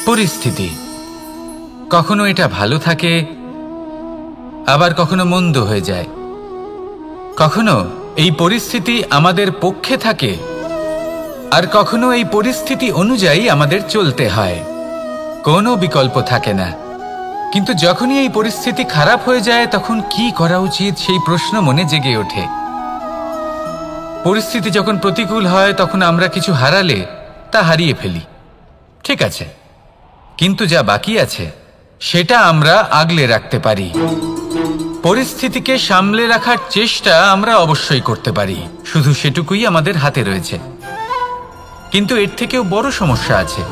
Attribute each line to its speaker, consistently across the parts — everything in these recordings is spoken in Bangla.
Speaker 1: পরিস্থিতি কখনো এটা ভালো থাকে, আবার কখনো মন্দ হয়ে যায়। কখনো এই পরিস্থিতি আমাদের পক্ষে থাকে, আর কখনো এই পরিস্থিতি অনুযায়ী আমাদের চলতে হয়। কোনো বিকল্প থাকে না। কিন্তু যখনই এই পরিস্থিতি খারাপ হয়ে যায় তখন কি করা উচিত সেই প্রশ্ন মনে জেগে ওঠে। পরিস্থিতি যখন প্রতিকূল হয় তখন আমরা কিছু হারালে তা হারিয়ে ফেলি, ঠিক আছে, কিন্তু যা বাকি আছে সেটা আমরা আগলে রাখতে পারি। পরিস্থিতিকে সামলে রাখার চেষ্টা আমরা অবশ্যই করতে পারি, শুধু সেটুকুই আমাদের হাতে রয়েছে। কিন্তু এর থেকেও বড় সমস্যা আছে,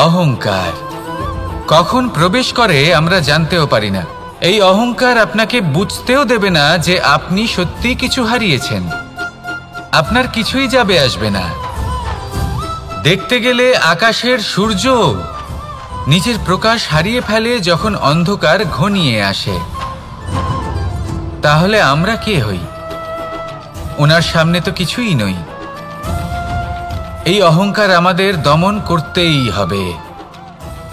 Speaker 1: অহংকার। কখন প্রবেশ করে আমরা জানতেও পারি না। এই অহংকার আপনাকে বুঝতেও দেবে না যে আপনি সত্যি কিছু হারিয়েছেন। আপনার কিছুই যাবে আসবে না। দেখতে গেলে আকাশের সূর্য নিজের প্রকাশ হারিয়ে ফেলে যখন অন্ধকার ঘনিয়ে আসে। তাহলে আমরা কে হই? ওনার সামনে তো কিছুই নই। এই অহংকার আমাদের দমন করতেই হবে।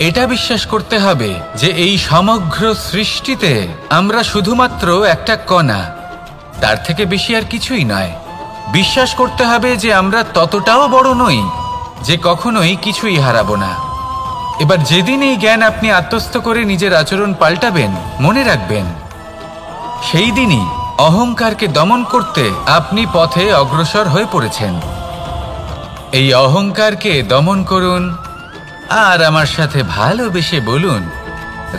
Speaker 1: এটা বিশ্বাস করতে হবে যে এই সমগ্র সৃষ্টিতে আমরা শুধুমাত্র একটা কণা, তার থেকে বেশি আর কিছুই নয়। বিশ্বাস করতে হবে যে আমরা ততটাও বড় নই যে কখনোই কিছুই হারাবো না। এবার যেদিন এই জ্ঞান আপনি আত্মস্থ করে নিজের আচরণ পাল্টাবেন, মনে রাখবেন সেই দিনই অহংকারকে দমন করতে আপনি পথে অগ্রসর হয়ে পড়েছেন। এই অহংকারকে দমন করুন আর আমার সাথে ভালোবেসে বলুন,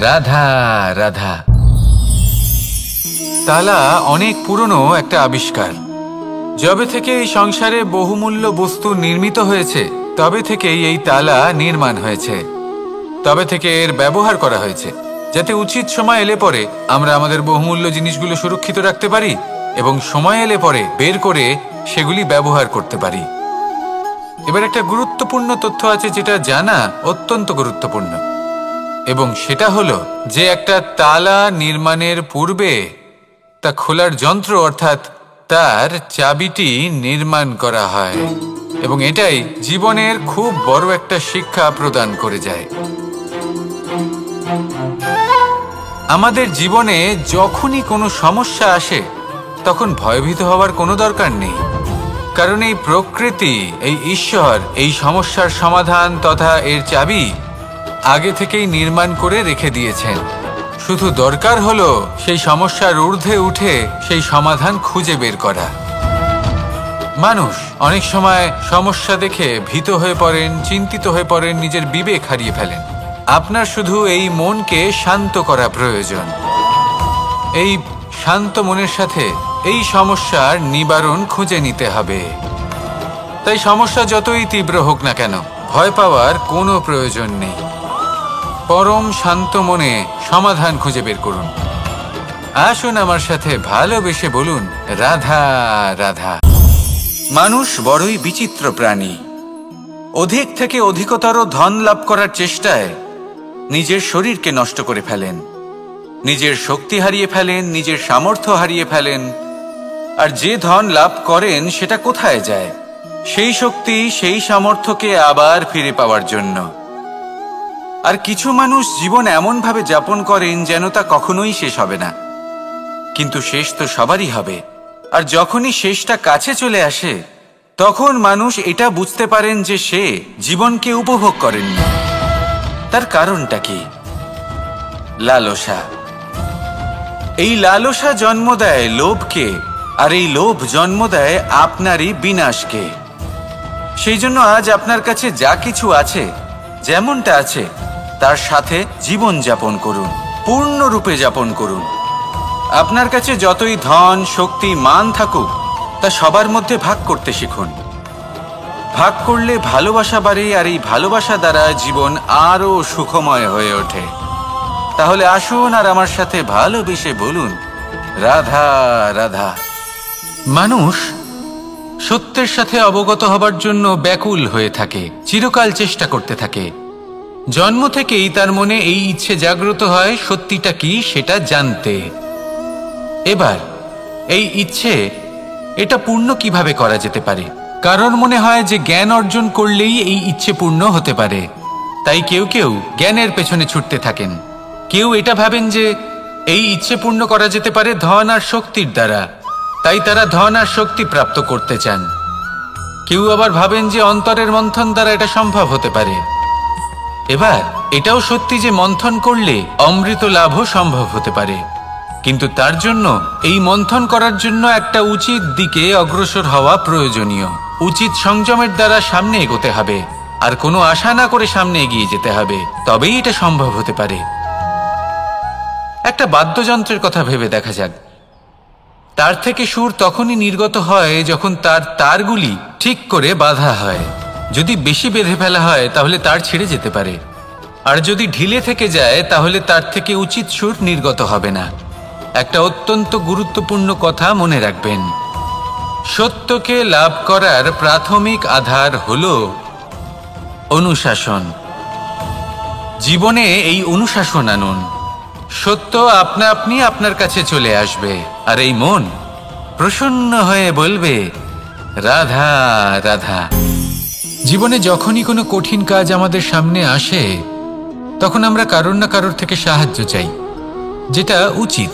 Speaker 1: রাধা রাধা। তালা অনেক পুরনো একটা আবিষ্কার। যবে থেকে এই সংসারে বহুমূল্য বস্তু নির্মিত হয়েছে তবে থেকেই এই তালা নির্মাণ হয়েছে। তবে থেকে এর ব্যবহার করা হয়েছে যাতে উচিত সময় এলে পরে আমরা আমাদের বহুমূল্য জিনিসগুলো সুরক্ষিত রাখতে পারি এবং সময় এলে পরে বের করে সেগুলি ব্যবহার করতে পারি। এবার একটা গুরুত্বপূর্ণ তথ্য আছে যেটা জানা অত্যন্ত গুরুত্বপূর্ণ, এবং সেটা হলো যে একটা তালা নির্মাণের পূর্বে তা খোলার যন্ত্র অর্থাৎ তার চাবিটি নির্মাণ করা হয়, এবং এটাই জীবনের খুব বড় একটা শিক্ষা প্রদান করে যায়। আমাদের জীবনে যখনই কোনো সমস্যা আসে তখন ভয়ভীত হওয়ার কোনো দরকার নেই, কারণ এই প্রকৃতি, এই ঈশ্বর এই সমস্যার সমাধান তথা এর চাবি আগে থেকেই নির্মাণ করে রেখে দিয়েছেন। শুধু দরকার হলো সেই সমস্যার ঊর্ধ্বে উঠে সেই সমাধান খুঁজে বের করা। মানুষ অনেক সময় সমস্যা দেখে ভীত হয়ে পড়েন, চিন্তিত হয়ে পড়েন, নিজের বিবেক হারিয়ে ফেলেন। আপনার শুধু এই মনকে শান্ত করা প্রয়োজন। এই শান্ত মনের সাথে এই সমস্যার নিবারণ খুঁজে নিতে হবে। তাই সমস্যা যতই তীব্র হোক না কেন ভয় পাওয়ার কোনো প্রয়োজন নেই। পরম শান্ত মনে সমাধান খুঁজে বের করুন। আসুন আমার সাথে ভালোবেসে বলুন, রাধা রাধা। মানুষ বড়ই বিচিত্র প্রাণী। অধিক থেকে অধিকতর ধন লাভ করার চেষ্টায় নিজের শরীরকে নষ্ট করে ফেলেন, নিজের শক্তি হারিয়ে ফেলেন, নিজের সামর্থ্য হারিয়ে ফেলেন। আর যে ধন লাভ করেন সেটা কোথায় যায়? সেই শক্তি, সেই সামর্থ্যকে আবার ফিরে পাওয়ার জন্য। আর কিছু মানুষ জীবন এমনভাবে যাপন করেন যেন তা কখনোই শেষ হবে না, কিন্তু শেষ তো সবারই হবে। আর যখনই শেষটা কাছে চলে আসে তখন মানুষ এটা বুঝতে পারেন যে সে জীবনকে উপভোগ করেননি। তার কারণটা কি? লালসা। এই লালসা জন্ম দেয় লোভকে, আর এই লোভ জন্ম দেয় আপনারই বিনাশকে। সেই জন্য আজ আপনার কাছে যা কিছু আছে, যেমনটা আছে তার সাথে জীবন যাপন করুন, পূর্ণরূপে যাপন করুন। আপনার কাছে যতই ধন, শক্তি, মান থাকুক তা সবার মধ্যে ভাগ করতে শিখুন। ভাগ করলে ভালোবাসা বাড়ে, আর এই ভালোবাসা দ্বারা জীবন আরও সুখময় হয়ে ওঠে। তাহলে আসুন আর আমার সাথে ভালোবেসে বলুন, রাধা রাধা। মানুষ সত্যের সাথে অবগত হবার জন্য ব্যাকুল হয়ে থাকে, চিরকাল চেষ্টা করতে থাকে। জন্ম থেকেই তার মনে এই ইচ্ছে জাগ্রত হয় সত্যিটা কি সেটা জানতে। এবার এই ইচ্ছে এটা পূর্ণ কিভাবে করা যেতে পারে? কারোর মনে হয় যে জ্ঞান অর্জন করলেই এই ইচ্ছে পূর্ণ হতে পারে। তাই কেউ কেউ জ্ঞানের পেছনে ছুটতে থাকেন। কেউ এটা ভাবেন যে এই ইচ্ছে পূর্ণ করা যেতে পারে ধন আর শক্তির দ্বারা, তাই তারা ধন আর শক্তি প্রাপ্ত করতে চান। কেউ আবার ভাবেন যে অন্তরের মন্থন দ্বারা এটা সম্ভব হতে পারে। এবার এটাও সত্যি যে মন্থন করলে অমৃত লাভও সম্ভব হতে পারে, কিন্তু তার জন্য এই মন্থন করার জন্য একটা উচিত দিকে অগ্রসর হওয়া প্রয়োজনীয়। উচিত সংযমের দ্বারা সামনে এগোতে হবে, আর কোনো আশা না করে সামনে এগিয়ে যেতে হবে, তবেই এটা সম্ভব হতে পারে। একটা বাদ্যযন্ত্রের কথা ভেবে দেখা যাক। তার থেকে সুর তখনই নির্গত হয় যখন তার তারগুলি ঠিক করে বাঁধা হয়। যদি বেশি বেঁধে ফেলা হয় তাহলে তার ছিঁড়ে যেতে পারে, আর যদি ঢিলে থেকে যায় তাহলে তার থেকে উচিত সুর নির্গত হবে না। একটা অত্যন্ত গুরুত্বপূর্ণ কথা মনে রাখবেন, সত্যকে লাভ করার প্রাথমিক আধার হল অনুশাসন। জীবনে এই অনুশাসন আনুন, সত্য আপনা আপনি আপনার কাছে চলে আসবে, আর এই মন প্রসন্ন হয়ে বলবে রাধা রাধা। জীবনে যখনই কোনো কঠিন কাজ আমাদের সামনে আসে তখন আমরা কারোর না কারোর থেকে সাহায্য চাই, যেটা উচিত।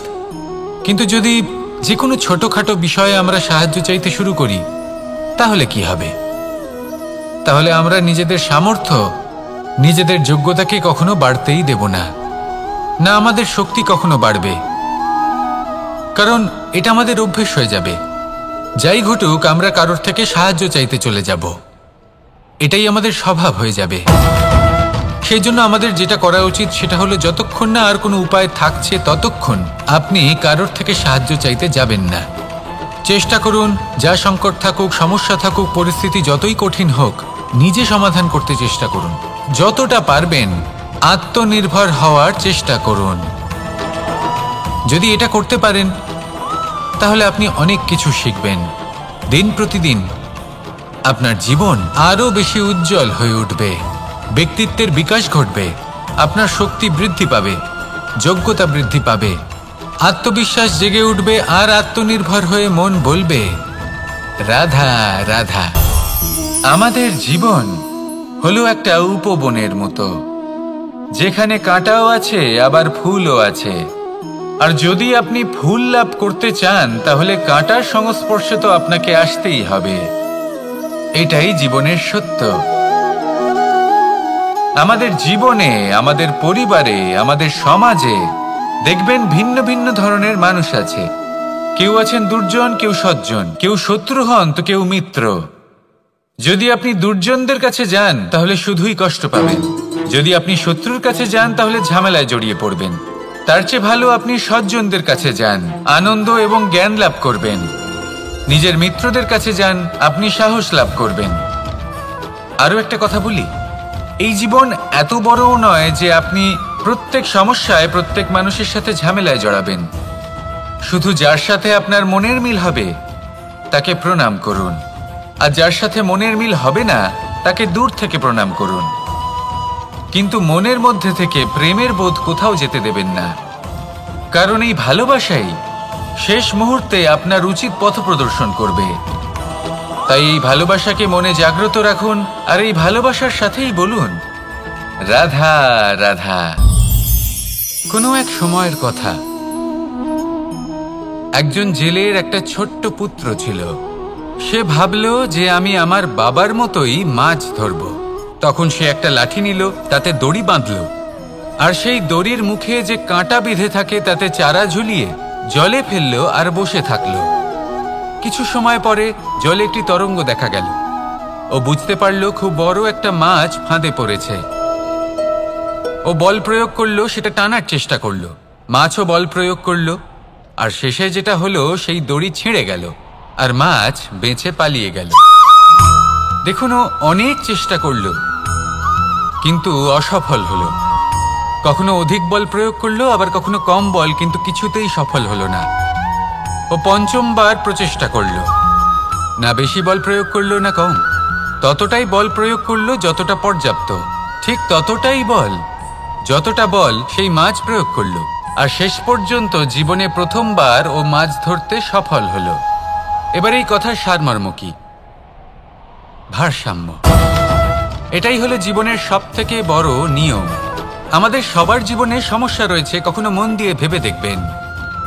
Speaker 1: কিন্তু যদি যে কোনো ছোটখাটো বিষয়ে আমরা সাহায্য চাইতে শুরু করি তাহলে কি হবে? তাহলে আমরা নিজেদের সামর্থ্য, নিজেদের যোগ্যতাকে কখনো বাড়তেই দেব না, না আমাদের শক্তি কখনো বাড়বে, কারণ এটা আমাদের অভ্যেস হয়ে যাবে। যাই ঘটুক আমরা কারোর থেকে সাহায্য চাইতে চলে যাব, এটাই আমাদের স্বভাব হয়ে যাবে। সেই জন্য আমাদের যেটা করা উচিত সেটা হলো যতক্ষণ না আর কোনো উপায় থাকছে ততক্ষণ আপনি কারোর থেকে সাহায্য চাইতে যাবেন না। চেষ্টা করুন, যা সংকট থাকুক, সমস্যা থাকুক, পরিস্থিতি যতই কঠিন হোক, নিজে সমাধান করতে চেষ্টা করুন। যতটা পারবেন আত্মনির্ভর হওয়ার চেষ্টা করুন। যদি এটা করতে পারেন তাহলে আপনি অনেক কিছু শিখবেন। দিন প্রতিদিন আপনার জীবন আরও বেশি উজ্জ্বল হয়ে উঠবে, ব্যক্তিত্বের বিকাশ ঘটবে, আপনার শক্তি বৃদ্ধি পাবে, যোগ্যতা বৃদ্ধি পাবে, আত্মবিশ্বাস জেগে উঠবে, আর আত্মনির্ভর হয়ে মন বলবে রাধা রাধা। আমাদের জীবন হলো একটা উপবনের মতো, যেখানে কাঁটাও আছে আবার ফুলও আছে। আর যদি আপনি ফুল লাভ করতে চান তাহলে কাঁটার সংস্পর্শে তো আপনাকে আসতেই হবে। এটাই জীবনের সত্য। আমাদের জীবনে, আমাদের পরিবারে, আমাদের সমাজে দেখবেন ভিন্ন ভিন্ন ধরনের মানুষ আছে। কেউ আছেন দুর্জন, কেউ সজ্জন, কেউ শত্রু হন তো কেউ মিত্র। যদি আপনি দুর্জনদের কাছে যান তাহলে শুধুই কষ্ট পাবেন, যদি আপনি শত্রুর কাছে যান তাহলে ঝামেলায় জড়িয়ে পড়বেন। তার চেয়ে ভালো আপনি সজ্জনদের কাছে যান, আনন্দ এবং জ্ঞান লাভ করবেন। নিজের মিত্রদের কাছে যান, আপনি সাহস লাভ করবেন। আরও একটা কথা বলি, এই জীবন এত বড়ও নয় যে আপনি প্রত্যেক সমস্যায় প্রত্যেক মানুষের সাথে ঝামেলায় জড়াবেন। শুধু যার সাথে আপনার মনের মিল হবে তাকে প্রণাম করুন, আর যার সাথে মনের মিল হবে না তাকে দূর থেকে প্রণাম করুন। কিন্তু মনের মধ্যে থেকে প্রেমের বোধ কোথাও যেতে দেবেন না, কারণ এই ভালোবাসাই শেষ মুহূর্তে আপনার উচিত পথ প্রদর্শন করবে। তাই এই ভালোবাসাকে মনে জাগ্রত রাখুন, আর এই ভালোবাসার সাথেই বলুন রাধা রাধা। কোনো এক সময়ের কথা, একজন জেলের একটা ছোট্ট পুত্র ছিল। সে ভাবল যে আমি আমার বাবার মতোই মাছ ধরব। তখন সে একটা লাঠি নিল, তাতে দড়ি বাঁধল, আর সেই দড়ির মুখে যে কাঁটা বিঁধে থাকে তাতে চারা ঝুলিয়ে জলে ফেললো আর বসে থাকলো। কিছু সময় পরে জলে একটি তরঙ্গ দেখা গেল। ও বুঝতে পারল খুব বড় একটা মাছ ফাঁদে পড়েছে। ও বল প্রয়োগ করলো, সেটা টানার চেষ্টা করলো, মাছও বল প্রয়োগ করলো, আর শেষে যেটা হলো সেই দড়ি ছিঁড়ে গেল আর মাছ বেঁচে পালিয়ে গেল। দেখুন, ও অনেক চেষ্টা করলো কিন্তু অসফল হলো। কখনো অধিক বল প্রয়োগ করলো, আবার কখনো কম বল, কিন্তু কিছুতেই সফল হলো না। ও পঞ্চমবার প্রচেষ্টা করলো, না বেশি বল প্রয়োগ করলো না কম, ততটাই বল প্রয়োগ করলো যতটা পর্যাপ্ত, ঠিক ততটাই বল, যতটা বল সেই মাছ প্রয়োগ করলো। আর শেষ পর্যন্ত জীবনে প্রথমবার ও মাছ ধরতে সফল হলো। এবার এই কথার সারমর্ম কি? ভারসাম্য। এটাই হলো জীবনের সবথেকে বড় নিয়ম। আমাদের সবার জীবনে সমস্যা রয়েছে, কখনো মন দিয়ে ভেবে দেখবেন।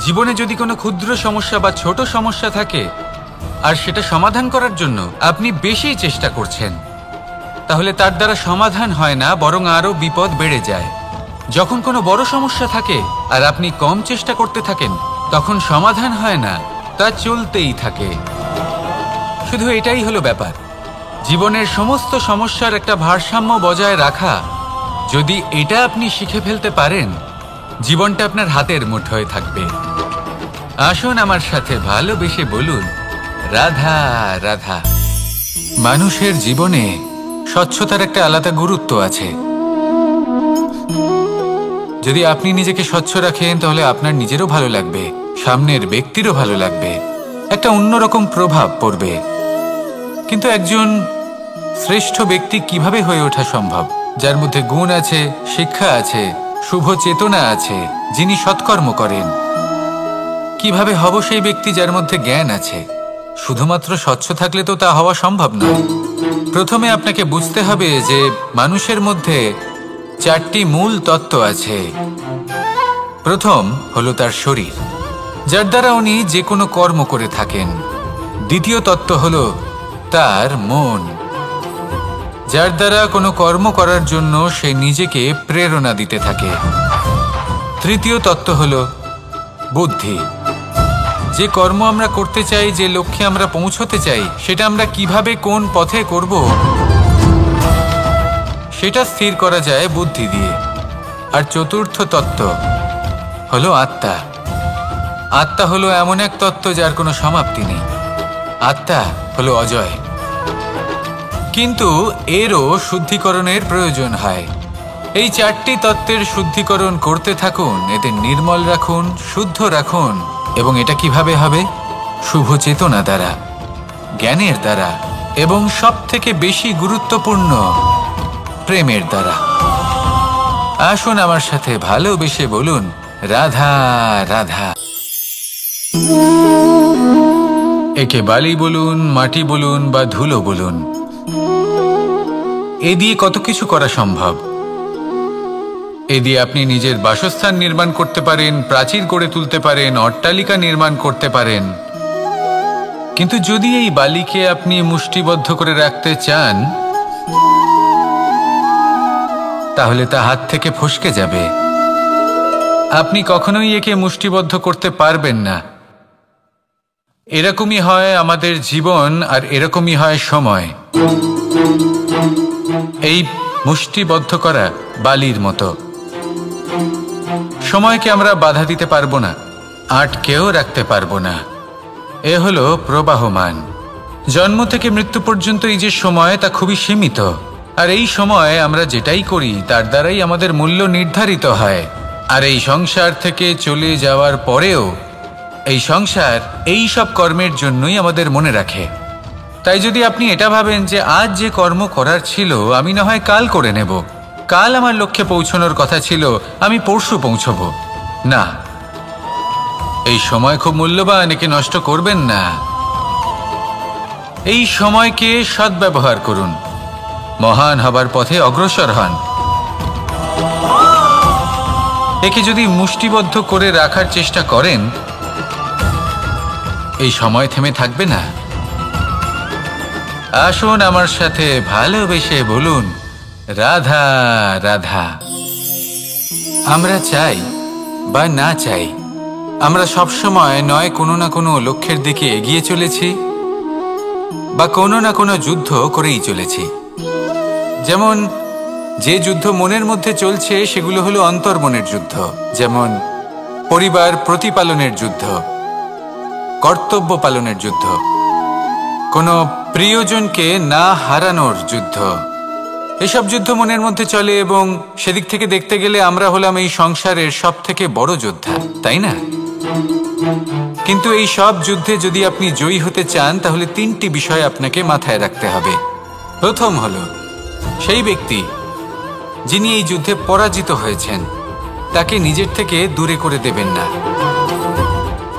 Speaker 1: জীবনে যদি কোনো ক্ষুদ্র সমস্যা বা ছোট সমস্যা থাকে আর সেটা সমাধান করার জন্য আপনি বেশি চেষ্টা করছেন, তাহলে তার দ্বারা সমাধান হয় না, বরং আরও বিপদ বেড়ে যায়। যখন কোনো বড় সমস্যা থাকে আর আপনি কম চেষ্টা করতে থাকেন, তখন সমাধান হয় না, তা চলতেই থাকে। শুধু এটাই হলো ব্যাপার। জীবনের সমস্ত সমস্যার একটা ভারসাম্য বজায় রাখা, যদি এটা আপনি শিখে ফেলতে পারেন, জীবনটা আপনার হাতের মুঠোয় থাকবে। আসুন আমার সাথে ভালোবেসে বলুন, রাধা রাধা। মানুষের জীবনে স্বচ্ছতার একটা আলাদা গুরুত্ব আছে। যদি আপনি নিজেকে স্বচ্ছ রাখেন, তাহলে আপনার নিজেরও ভালো লাগবে, সামনের ব্যক্তিরও ভালো লাগবে, একটা অন্যরকম প্রভাব পড়বে। কিন্তু একজন শ্রেষ্ঠ ব্যক্তি কিভাবে হয়ে ওঠা সম্ভব? যার মধ্যে গুণ আছে, শিক্ষা আছে, শুভ চেতনা আছে, যিনি সৎকর্ম করেন। কিভাবে হব সেই ব্যক্তি যার মধ্যে জ্ঞান আছে? শুধুমাত্র স্বচ্ছ থাকলে তো তা হওয়া সম্ভব নয়। প্রথমে আপনাকে বুঝতে হবে যে মানুষের মধ্যে 4টি মূল তত্ত্ব আছে। প্রথম হলো তার শরীর, যার দ্বারা উনি যে কোনো কর্ম করে থাকেন। দ্বিতীয় তত্ত্ব হলো তার মন, যার দ্বারা কোনো কর্ম করার জন্য সে নিজেকে প্রেরণা দিতে থাকে। তৃতীয় তত্ত্ব হলো বুদ্ধি, যে কর্ম আমরা করতে চাই, যে লক্ষ্যে আমরা পৌঁছতে চাই, সেটা আমরা কিভাবে কোন পথে করব সেটা স্থির করা যায় বুদ্ধি দিয়ে। আর চতুর্থ তত্ত্ব হলো আত্মা। আত্মা হলো এমন এক তত্ত্ব যার কোনো সমাপ্তি নেই। আত্মা হলো অজয়। কিন্তু এরও শুদ্ধিকরণের প্রয়োজন হয়। এই 4টি তত্ত্বের শুদ্ধিকরণ করতে থাকুন, এতে নির্মল রাখুন, শুদ্ধ রাখুন। এবং এটা কিভাবে হবে? শুভ চেতনা দ্বারা, জ্ঞানের দ্বারা, এবং সবথেকে বেশি গুরুত্বপূর্ণ প্রেমের দ্বারা। আসুন আমার সাথে ভালোবেসে বলুন, রাধা রাধা। একে বালি বলুন, মাটি বলুন বা ধুলো বলুন, এ দিয়ে কত কিছু করা সম্ভব। এ দিয়ে আপনি নিজের বাসস্থান নির্মাণ করতে পারেন, প্রাচীর গড়ে তুলতে পারেন, অট্টালিকা নির্মাণ করতে পারেন। কিন্তু যদি এই বালিকে আপনি মুষ্টিবদ্ধ করে রাখতে চান, তাহলে তা হাত থেকে ফসকে যাবে। আপনি কখনোই একে মুষ্টিবদ্ধ করতে পারবেন না। এরকমই হয় আমাদের জীবন, আর এরকমই হয় সময়। এই মুষ্টিবদ্ধ করা বালির মতো। সময়কে আমরা বাধা দিতে পারবো না, আটকেও রাখতে পারবো না। এ হলো প্রবাহমান। জন্ম থেকে মৃত্যু পর্যন্ত এই যে সময়, তা খুবই সীমিত। আর এই সময় আমরা যেটাই করি তার দ্বারাই আমাদের মূল্য নির্ধারিত হয়। আর এই সংসার থেকে চলে যাওয়ার পরেও এই সংসার এই সব কর্মের জন্যই আমাদের মনে রাখে। তাই যদি আপনি এটা ভাবেন যে আজ যে কর্ম করার ছিল আমি না হয় কাল করে নেব, কাল আমার লক্ষ্যে পৌঁছানোর কথা ছিল আমি পরশু পৌঁছব, না, এই সময় খুব মূল্যবান, একে নষ্ট করবেন না। এই সময়কে সদ্ব্যবহার করুন, মহান হবার পথে অগ্রসর হন। একে যদি মুষ্টিবদ্ধ করে রাখার চেষ্টা করেন, এই সময় থেমে থাকবে না। আসুন আমার সাথে ভালোবেসে বলুন, রাধা রাধা। আমরা চাই বা না চাই, আমরা সবসময় নয় কোনো না কোনো লক্ষ্যের দিকে এগিয়ে চলেছি বা কোনো না কোনো যুদ্ধ করেই চলেছি। যেমন যে যুদ্ধ মনের মধ্যে চলছে সেগুলো হলো অন্তর্মনের যুদ্ধ, যেমন পরিবার প্রতিপালনের যুদ্ধ, কর্তব্য পালনের যুদ্ধ, কোনো প্রিয়জনকে না হারানোর যুদ্ধ। এসব যুদ্ধ মনের মধ্যে চলে এবং সেদিক থেকে দেখতে গেলে আমরা হলাম এই সংসারের সব থেকে বড় যোদ্ধা, তাই না? কিন্তু এই সব যুদ্ধে যদি আপনি জয়ী হতে চান, তাহলে 3টি বিষয় আপনাকে মাথায় রাখতে হবে। প্রথম হলো সেই ব্যক্তি যিনি এই যুদ্ধে পরাজিত হয়েছেন তাকে নিজের থেকে দূরে করে দেবেন না,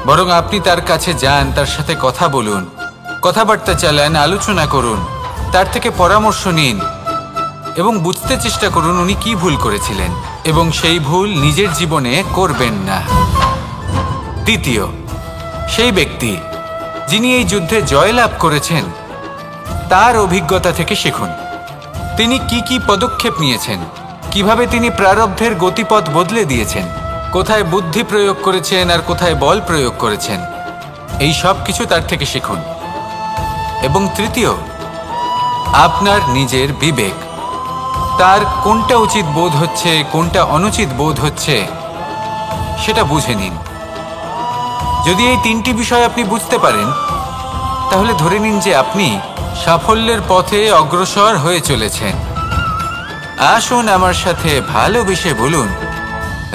Speaker 1: বরং আপনি তার কাছে যান, তার সাথে কথা বলুন, কথাবার্তা চালান, আলোচনা করুন, তার থেকে পরামর্শ নিন এবং বুঝতে চেষ্টা করুন উনি কি ভুল করেছিলেন এবং সেই ভুল নিজের জীবনে করবেন না। দ্বিতীয়, সেই ব্যক্তি যিনি এই যুদ্ধে জয়লাভ করেছেন তার অভিজ্ঞতা থেকে শিখুন। তিনি কি কি পদক্ষেপ নিয়েছেন, কিভাবে তিনি প্রারব্ধের গতিপথ বদলে দিয়েছেন, কোথায় বুদ্ধি প্রয়োগ করেছেন আর কোথায় বল প্রয়োগ করেছেন, এই সব কিছু তার থেকে শিখুন। এবং তৃতীয়, আপনার নিজের বিবেক, তার কোনটা উচিত বোধ হচ্ছে কোনটা অনুচিত বোধ হচ্ছে সেটা বুঝে নিন। যদি এই তিনটি বিষয় আপনি বুঝতে পারেন তাহলে ধরে নিন যে আপনি সাফল্যের পথে অগ্রসর হয়ে চলেছেন। আসুন আমার সাথে ভালোবেসে বলুন,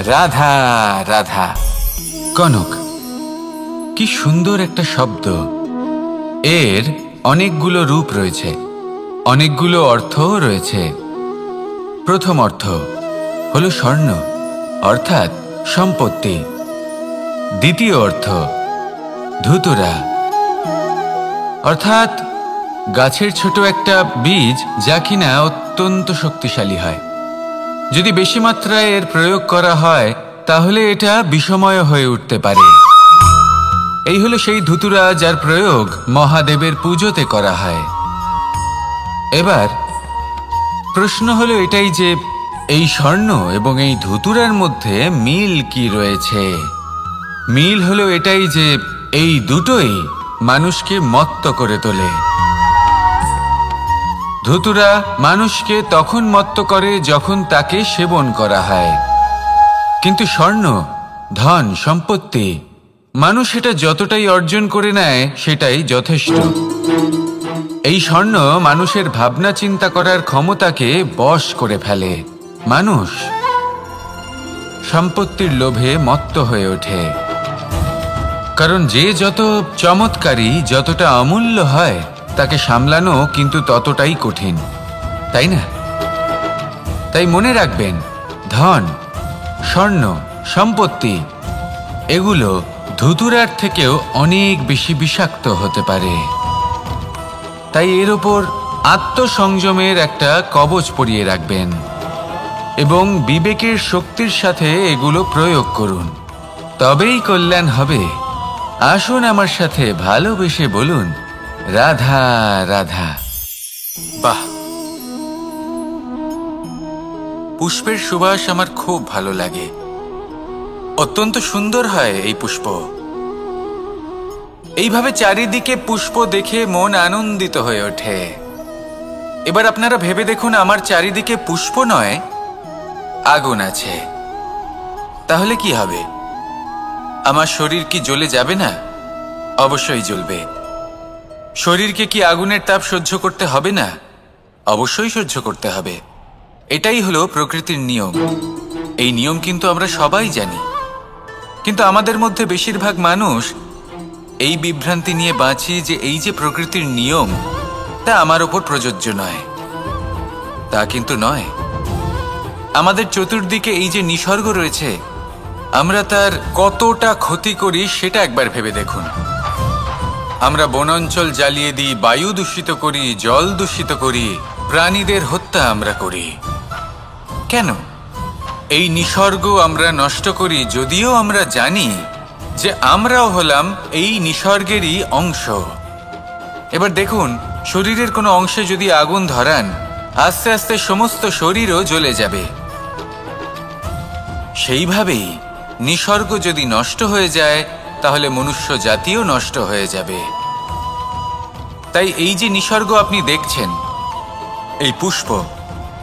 Speaker 1: রাধা রাধা। কনক, কি সুন্দর একটা শব্দ। এর অনেকগুলো রূপ রয়েছে, অনেকগুলো অর্থও রয়েছে। প্রথম অর্থ হলো স্বর্ণ, অর্থাৎ সম্পত্তি। দ্বিতীয় অর্থ ধুতুরা, অর্থাৎ গাছের ছোট একটা বীজ যা কিনা অত্যন্ত শক্তিশালী হয়। যদি বেশি মাত্রায় এর প্রয়োগ করা হয় তাহলে এটা বিষময় হয়ে উঠতে পারে। এই হলো সেই ধুতুরা যার প্রয়োগ মহাদেবের পুজোতে করা হয়। এবার প্রশ্ন হলো এটাই যে এই স্বর্ণ এবং এই ধুতুরার মধ্যে মিল কি রয়েছে। মিল হলো এটাই যে এই দুটোই মানুষকে মত্ত করে তোলে। ধুতুরা মানুষকে তখন মত্ত করে যখন তাকে সেবন করা হয়, কিন্তু স্বর্ণ, ধন, সম্পত্তি, মানুষ এটা যতটাই অর্জন করে নেয় সেটাই যথেষ্ট। এই স্বর্ণ মানুষের ভাবনা চিন্তা করার ক্ষমতাকে বশ করে ফেলে। মানুষ সম্পত্তির লোভে মত্ত হয়ে ওঠে, কারণ যে যত চমৎকারী, যতটা অমূল্য হয় তাকে সামলানো কিন্তু ততটাই কঠিন, তাই না? তাই মনে রাখবেন, ধন, স্বর্ণ, সম্পত্তি এগুলো ধুতুরার থেকেও অনেক বেশি বিষাক্ত হতে পারে। তাই এর ওপর আত্মসংযমের একটা কবচ পরিয়ে রাখবেন এবং বিবেকের শক্তির সাথে এগুলো প্রয়োগ করুন, তবেই কল্যাণ হবে। আসুন আমার সাথে ভালোবেসে বলুন, রাধা রাধা। বাহ, পুষ্পের সুবাস আমার খুব ভালো লাগে। অত্যন্ত সুন্দর হয় এই পুষ্প। এইভাবে চারিদিকে পুষ্প দেখে মন আনন্দিত হয়ে ওঠে। এবার আপনারা ভেবে দেখুন, আমার চারিদিকে পুষ্প নয়, আগুন আছে। তাহলে কি হবে? আমার শরীর কি জ্বলে যাবে না? অবশ্যই জ্বলবে। শরীরকে কি আগুনের তাপ সহ্য করতে হবে না? অবশ্যই সহ্য করতে হবে। এটাই হলো প্রকৃতির নিয়ম। এই নিয়ম কিন্তু আমরা সবাই জানি, কিন্তু আমাদের মধ্যে বেশিরভাগ মানুষ এই বিভ্রান্তি নিয়ে বাঁচি যে এই যে প্রকৃতির নিয়ম তা আমার ওপর প্রযোজ্য নয়। তা কিন্তু নয়। আমাদের চতুর্দিকে এই যে নিসর্গ রয়েছে, আমরা তার কতটা ক্ষতি করি সেটা একবার ভেবে দেখুন। আমরা বনাঞ্চল জ্বালিয়ে দিই, বায়ু দূষিত করি, জল দূষিত করি, প্রাণীদের হত্যা আমরা করি। কেন? এই নিসর্গ আমরা নষ্ট করি, যদিও আমরা জানি যে আমরাও হলাম এই নিসর্গেরই অংশ। এবার দেখুন, শরীরের কোনো অংশে যদি আগুন ধরান, আস্তে আস্তে সমস্ত শরীরও জ্বলে যাবে। সেইভাবেই নিসর্গ যদি নষ্ট হয়ে যায় তাহলে মনুষ্য জাতিও নষ্ট হয়ে যাবে। তাই এই যে নিসর্গ আপনি দেখছেন, এই পুষ্প,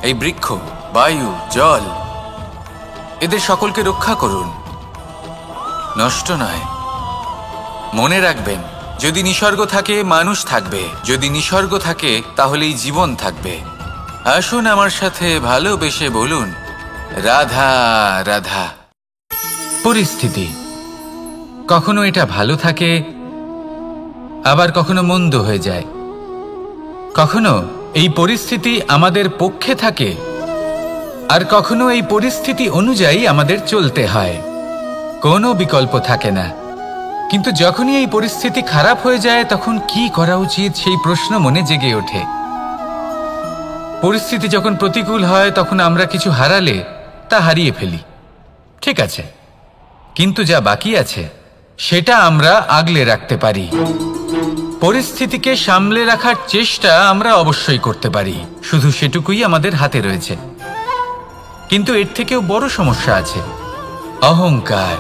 Speaker 1: এই বৃক্ষ, বায়ু, জল, এদের সকলকে রক্ষা করুন, নষ্ট নয়। মনে রাখবেন, যদি নিসর্গ থাকে মানুষ থাকবে, যদি নিসর্গ থাকে তাহলেই জীবন থাকবে। আসুন আমার সাথে ভালোবেসে বলুন, রাধা রাধা। পরিস্থিতি কখনো এটা ভালো থাকে, আবার কখনো মন্দ হয়ে যায়। কখনো এই পরিস্থিতি আমাদের পক্ষে থাকে, আর কখনো এই পরিস্থিতি অনুযায়ী আমাদের চলতে হয়। কোনো বিকল্প থাকে না। কিন্তু যখনই এই পরিস্থিতি খারাপ হয়ে যায় তখন কি করা উচিত সেই প্রশ্ন মনে জেগে ওঠে। পরিস্থিতি যখন প্রতিকূল হয় তখন আমরা কিছু হারালে তা হারিয়ে ফেলি, ঠিক আছে, কিন্তু যা বাকি আছে সেটা আমরা আগলে রাখতে পারি। পরিস্থিতিকে সামলে রাখার চেষ্টা আমরা অবশ্যই করতে পারি, শুধু সেটুকুই আমাদের হাতে রয়েছে। কিন্তু এর থেকেও বড় সমস্যা আছে, অহংকার।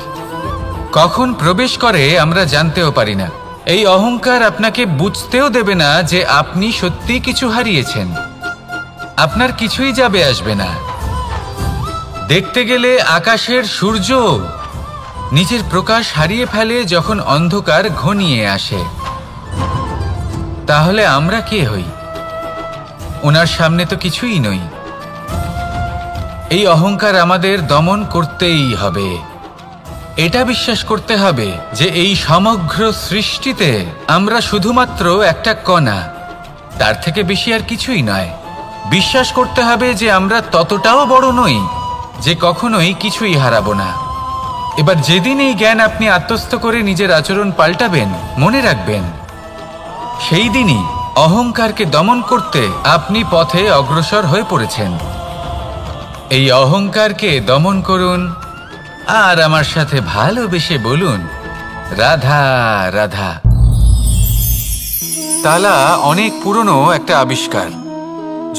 Speaker 1: কখন প্রবেশ করে আমরা জানতেও পারি না। এই অহংকার আপনাকে বুঝতেও দেবে না যে আপনি সত্যি কিছু হারিয়েছেন। আপনার কিছুই যাবে আসবে না। দেখতে গেলে আকাশের সূর্য নিজের প্রকাশ হারিয়ে ফেলে যখন অন্ধকার ঘনিয়ে আসে। তাহলে আমরা কে হই? ওনার সামনে তো কিছুই নই। এই অহংকার আমাদের দমন করতেই হবে। এটা বিশ্বাস করতে হবে যে এই সমগ্র সৃষ্টিতে আমরা শুধুমাত্র একটা কণা, তার থেকে বেশি আর কিছুই নয়। বিশ্বাস করতে হবে যে আমরা ততটাও বড় নই যে কখনোই কিছুই হারাবো না। এবার যেদিন এই জ্ঞান আপনি আত্মস্থ করে নিজের আচরণ পাল্টাবেন, মনে রাখবেন সেই দিনই অহংকারকে দমন করতে আপনি পথে অগ্রসর হয়ে পড়েছেন। এই অহংকারকে দমন করুন আর আমার সাথে ভালোবেসে বলুন, রাধা রাধা। তালা অনেক পুরনো একটা আবিষ্কার।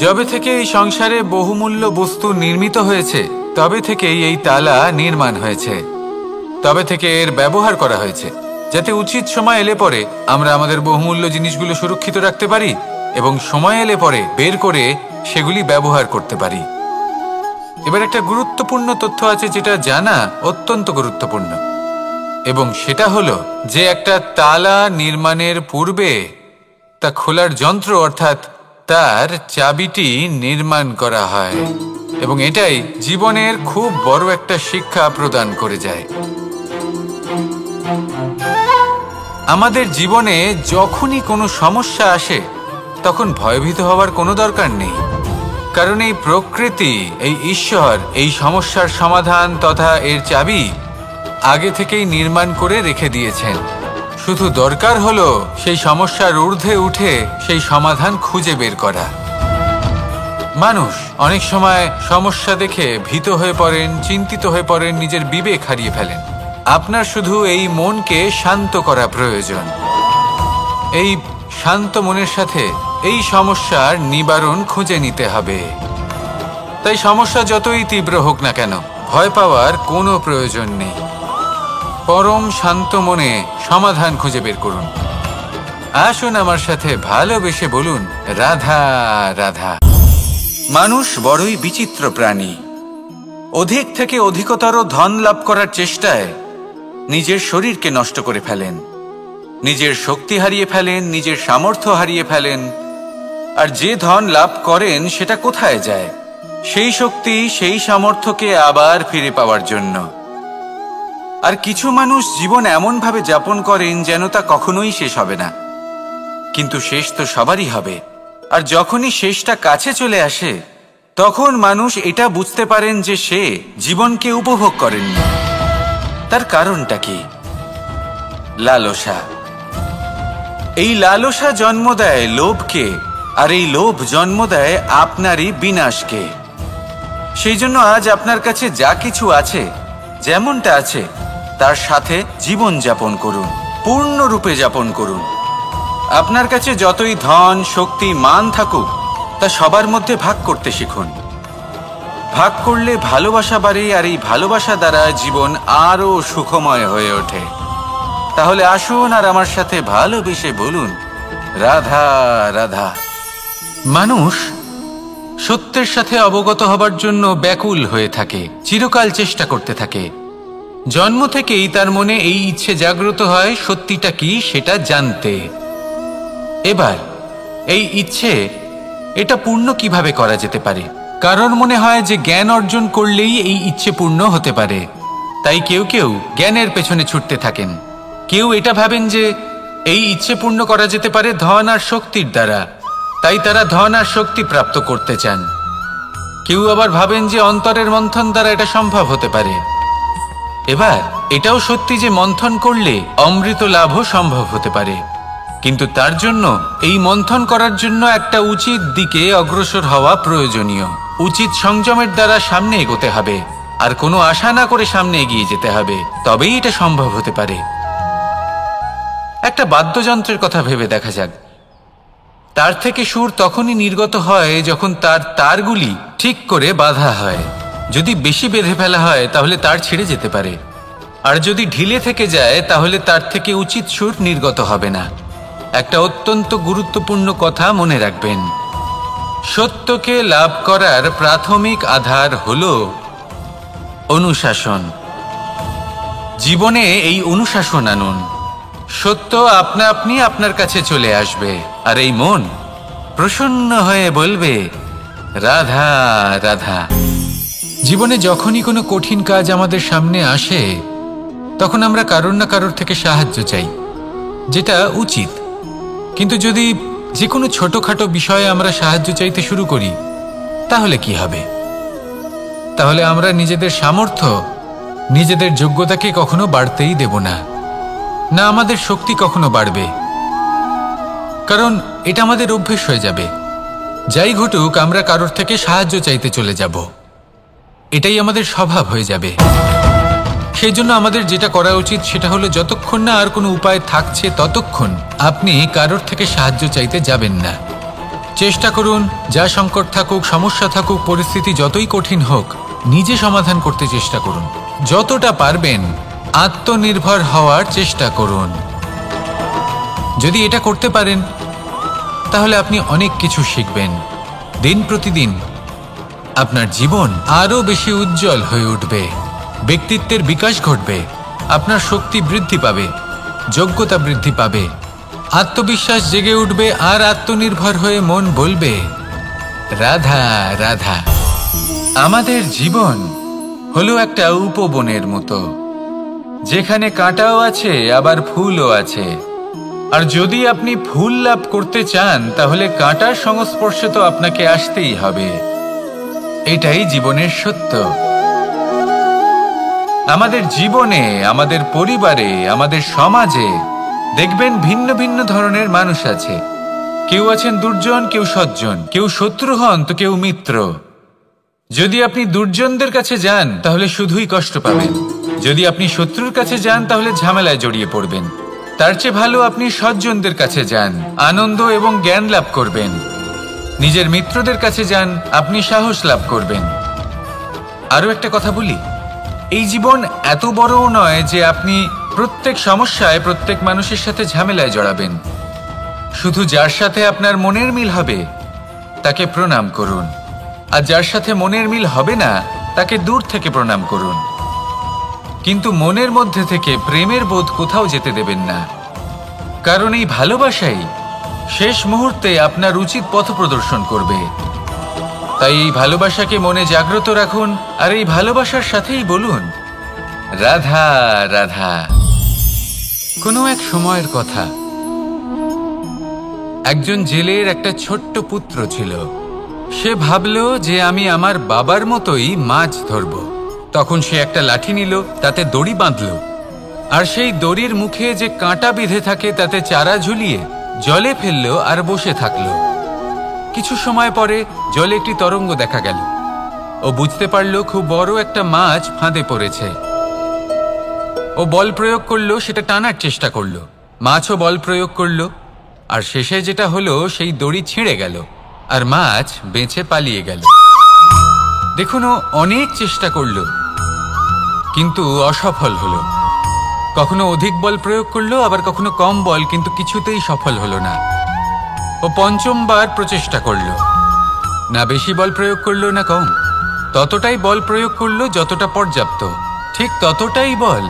Speaker 1: যবে থেকে এই সংসারে বহুমূল্য বস্তু নির্মিত হয়েছে তবে থেকেই এই তালা নির্মাণ হয়েছে। তবে থেকে এর ব্যবহার করা হয়েছে যাতে উচিত সময় এলে পরে আমরা আমাদের বহুমূল্য জিনিসগুলো সুরক্ষিত রাখতে পারি এবং সময় এলে পরে বের করে সেগুলি ব্যবহার করতে পারি। এবার একটা গুরুত্বপূর্ণ তথ্য আছে যেটা জানা অত্যন্ত গুরুত্বপূর্ণ, এবং সেটা হলো যে একটা তালা নির্মাণের পূর্বে তা খোলার যন্ত্র অর্থাৎ তার চাবিটি নির্মাণ করা হয়, এবং এটাই জীবনের খুব বড় একটা শিক্ষা প্রদান করে যায়। আমাদের জীবনে যখনই কোনো সমস্যা আসে তখন ভয়ভীত হওয়ার কোনো দরকার নেই, কারণ এই প্রকৃতি, এই ঈশ্বর এই সমস্যার সমাধান তথা এর চাবি আগে থেকেই নির্মাণ করে রেখে দিয়েছেন। শুধু দরকার হলো সেই সমস্যার ঊর্ধ্বে উঠে সেই সমাধান খুঁজে বের করা। মানুষ অনেক সময় সমস্যা দেখে ভীত হয়ে পড়েন, চিন্তিত হয়ে পড়েন, নিজের বিবেক হারিয়ে ফেলেন। আপনার শুধু এই মনকে শান্ত করা প্রয়োজন। এই শান্ত মনের সাথে এই সমস্যার নিবারণ খুঁজে নিতে হবে। তাই সমস্যা যতই তীব্র হোক না কেন ভয় পাওয়ার কোনো প্রয়োজন নেই। পরম শান্ত মনে সমাধান খুঁজে বের করুন। আসুন আমার সাথে ভালোবেসে বলুন, রাধা রাধা। মানুষ বড়ই বিচিত্র প্রাণী। অধিক থেকে অধিকতর ধন লাভ করার চেষ্টায় নিজের শরীরকে নষ্ট করে ফেলেন, নিজের শক্তি হারিয়ে ফেলেন, নিজের সামর্থ্য হারিয়ে ফেলেন। আর যে ধন লাভ করেন সেটা কোথায় যায়? সেই শক্তি, সেই সামর্থ্যকে আবার ফিরে পাওয়ার জন্য। আর কিছু মানুষ জীবন এমনভাবে যাপন করেন যেন তা কখনোই শেষ হবে না, কিন্তু শেষ তো সবারই হবে। আর যখনই শেষটা কাছে চলে আসে তখন মানুষ এটা বুঝতে পারেন যে সে জীবনকে উপভোগ করেননি। তার কারণটা কি? লালসা। এই লালসা জন্ম দেয় লোভকে, আর এই লোভ জন্ম দেয় আপনারই বিনাশকে। সেই জন্য আজ আপনার কাছে যা কিছু আছে, যেমনটা আছে তার সাথে জীবন যাপন করুন, পূর্ণরূপে যাপন করুন। আপনার কাছে যতই ধন, শক্তি, মান থাকুক তা সবার মধ্যে ভাগ করতে শিখুন। ভাগ করলে ভালোবাসা বাড়ে, আর এই ভালোবাসা দ্বারা জীবন আরো সুখময় হয়ে ওঠে। তাহলে আসুন আর আমার সাথে ভালোবেসে বলুন, রাধা রাধা। মানুষ সত্যের সাথে অবগত হবার জন্য ব্যাকুল হয়ে থাকে, চিরকাল চেষ্টা করতে থাকে। জন্ম থেকেই তার মনে এই ইচ্ছে জাগ্রত হয় সত্যিটা কি সেটা জানতে। এবার এই ইচ্ছে এটা পূর্ণ কিভাবে করা যেতে পারে? কারণ মনে হয় যে জ্ঞান অর্জন করলেই এই ইচ্ছে পূর্ণ হতে পারে। তাই কেউ কেউ জ্ঞানের পেছনে ছুটতে থাকেন। কেউ এটা ভাবেন যে এই ইচ্ছে পূর্ণ করা যেতে পারে ধন আর শক্তির দ্বারা, তাই তারা ধন আর শক্তি প্রাপ্ত করতে চান। কেউ আবার ভাবেন যে অন্তরের মন্থন দ্বারা এটা সম্ভব হতে পারে। এবার এটাও সত্যি যে মন্থন করলে অমৃত লাভও সম্ভব হতে পারে, কিন্তু তার জন্য এই মন্থন করার জন্য একটা উচিত দিকে অগ্রসর হওয়া প্রয়োজনীয়। উচিত সংযমের দ্বারা সামনে এগোতে হবে, আর কোনো আশা না করে সামনে এগিয়ে যেতে হবে, তবেই এটা সম্ভব হতে পারে। একটা বাদ্যযন্ত্রের কথা ভেবে দেখা যাক। তার থেকে সুর তখনই নির্গত হয় যখন তার তারগুলি ঠিক করে বাঁধা হয়। যদি বেশি বেঁধে ফেলা হয় তাহলে তার ছিঁড়ে যেতে পারে, আর যদি ঢিলে থেকে যায় তাহলে তার থেকে উচিত সুর নির্গত হবে না। একটা অত্যন্ত গুরুত্বপূর্ণ কথা মনে রাখবেন, সত্যকে লাভ করার প্রাথমিক আধার হল অনুশাসন। জীবনে এই অনুশাসন আনুন, সত্য আপনা আপনি আপনার কাছে চলে আসবে, আর এই মন প্রসন্ন হয়ে বলবে রাধা রাধা। জীবনে যখনই কোনো কঠিন কাজ আমাদের সামনে আসে তখন আমরা কারোর না কারোর থেকে সাহায্য চাই, যেটা উচিত। কিন্তু যদি যে কোনো ছোটখাটো বিষয়ে আমরা সাহায্য চাইতে শুরু করি তাহলে কি হবে? তাহলে আমরা নিজেদের সামর্থ্য, নিজেদের যোগ্যতাকে কখনো বাড়তেই দেব না, না আমাদের শক্তি কখনো বাড়বে, কারণ এটা আমাদের অভ্যেস হয়ে যাবে। যাই ঘটুক আমরা কারোর থেকে সাহায্য চাইতে চলে যাব, এটাই আমাদের স্বভাব হয়ে যাবে। সেই জন্য আমাদের যেটা করা উচিত সেটা হলো যতক্ষণ না আর কোনো উপায় থাকছে ততক্ষণ আপনি কারোর থেকে সাহায্য চাইতে যাবেন না। চেষ্টা করুন, যা সংকট থাকুক, সমস্যা থাকুক, পরিস্থিতি যতই কঠিন হোক, নিজে সমাধান করতে চেষ্টা করুন। যতটা পারবেন আত্মনির্ভর হওয়ার চেষ্টা করুন। যদি এটা করতে পারেন তাহলে আপনি অনেক কিছু শিখবেন। দিন প্রতিদিন আপনার জীবন আরও বেশি উজ্জ্বল হয়ে উঠবে, ব্যক্তিত্বের বিকাশ ঘটবে, আপনার শক্তি বৃদ্ধি পাবে, যোগ্যতা বৃদ্ধি পাবে, আত্মবিশ্বাস জেগে উঠবে, আর আত্মনির্ভর হয়ে মন বলবে রাধা রাধা। আমাদের জীবন হলো একটা উপবনের মতো, যেখানে কাঁটাও আছে আবার ফুলও আছে। আর যদি আপনি ফুল লাভ করতে চান তাহলে কাঁটার সংস্পর্শে তো আপনাকে আসতেই হবে। এটাই জীবনের সত্য। আমাদের জীবনে, আমাদের পরিবারে, আমাদের সমাজে দেখবেন ভিন্ন ভিন্ন ধরনের মানুষ আছে। কেউ আছেন দুর্জন, কেউ সজ্জন, কেউ শত্রু হন তো কেউ মিত্র। যদি আপনি দুর্জনদের কাছে যান তাহলে শুধুই কষ্ট পাবেন, যদি আপনি শত্রুর কাছে যান তাহলে ঝামেলায় জড়িয়ে পড়বেন। তার চেয়ে ভালো আপনি সজ্জনদের কাছে যান, আনন্দ এবং জ্ঞান লাভ করবেন। নিজের মিত্রদের কাছে যান, আপনি সাহস লাভ করবেন। আরও একটা কথা বলি, এই জীবন এত বড়ও নয় যে আপনি প্রত্যেক সমস্যায় প্রত্যেক মানুষের সাথে ঝামেলায় জড়াবেন। শুধু যার সাথে আপনার মনের মিল হবে তাকে প্রণাম করুন, আর যার সাথে মনের মিল হবে না তাকে দূর থেকে প্রণাম করুন। কিন্তু মনের মধ্যে থেকে প্রেমের বোধ কোথাও যেতে দেবেন না, কারণ এই ভালোবাসাই শেষ মুহূর্তে আপনার উচিত পথ প্রদর্শন করবে। তাই এই ভালোবাসাকে মনে জাগ্রত রাখুন, আর এই ভালোবাসার সাথেই বলুন রাধা রাধা। কোনো এক সময়ের কথা, একজন জেলের একটা ছোট্ট পুত্র ছিল। সে ভাবল যে আমি আমার বাবার মতোই মাছ ধরব। তখন সে একটা লাঠি নিল, তাতে দড়ি বাঁধল, আর সেই দড়ির মুখে যে কাঁটা বিঁধে থাকে তাতে চারা ঝুলিয়ে জলে ফেলল আর বসে থাকল। কিছু সময় পরে জলে একটি তরঙ্গ দেখা গেল। ও বুঝতে পারল খুব বড় একটা মাছ ফাঁদে পড়েছে। ও বল প্রয়োগ করলো, সেটা টানার চেষ্টা করলো, মাছও বল প্রয়োগ করলো, আর শেষে যেটা হলো সেই দড়ি ছিঁড়ে গেল আর মাছ বেঁচে পালিয়ে গেল। দেখুন, ও অনেক চেষ্টা করলো কিন্তু অসফল হলো। কখনো অধিক বল প্রয়োগ করলো, আবার কখনো কম বল, কিন্তু কিছুতেই সফল হলো না। ও পঞ্চমবার প্রচেষ্টা করলো, না বেশি বল প্রয়োগ করলো না কম, ততটাই বল প্রয়োগ করলো যতটা পর্যাপ্ত, ঠিক ততটাই বল,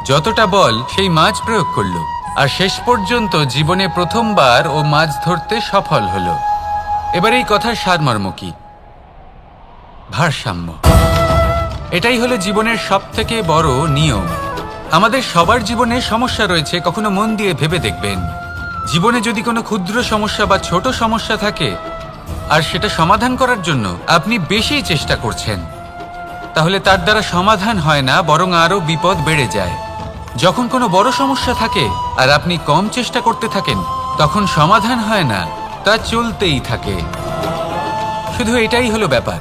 Speaker 1: যতটা বল সেই মাছ প্রয়োগ করলো। আর শেষ পর্যন্ত জীবনে প্রথমবার ও মাছ ধরতে সফল হলো। এবার এই কথার সারমর্ম কি? ভারসাম্য। এটাই হলো জীবনের সবথেকে বড় নিয়ম। আমাদের সবার জীবনে সমস্যা রয়েছে, কখনো মন দিয়ে ভেবে দেখবেন। জীবনে যদি কোনো ক্ষুদ্র সমস্যা বা ছোট সমস্যা থাকে আর সেটা সমাধান করার জন্য আপনি বেশি চেষ্টা করছেন, তাহলে তার দ্বারা সমাধান হয় না, বরং আরও বিপদ বেড়ে যায়। যখন কোনো বড় সমস্যা থাকে আর আপনি কম চেষ্টা করতে থাকেন, তখন সমাধান হয় না, তা চলতেই থাকে। শুধু এটাই হলো ব্যাপার,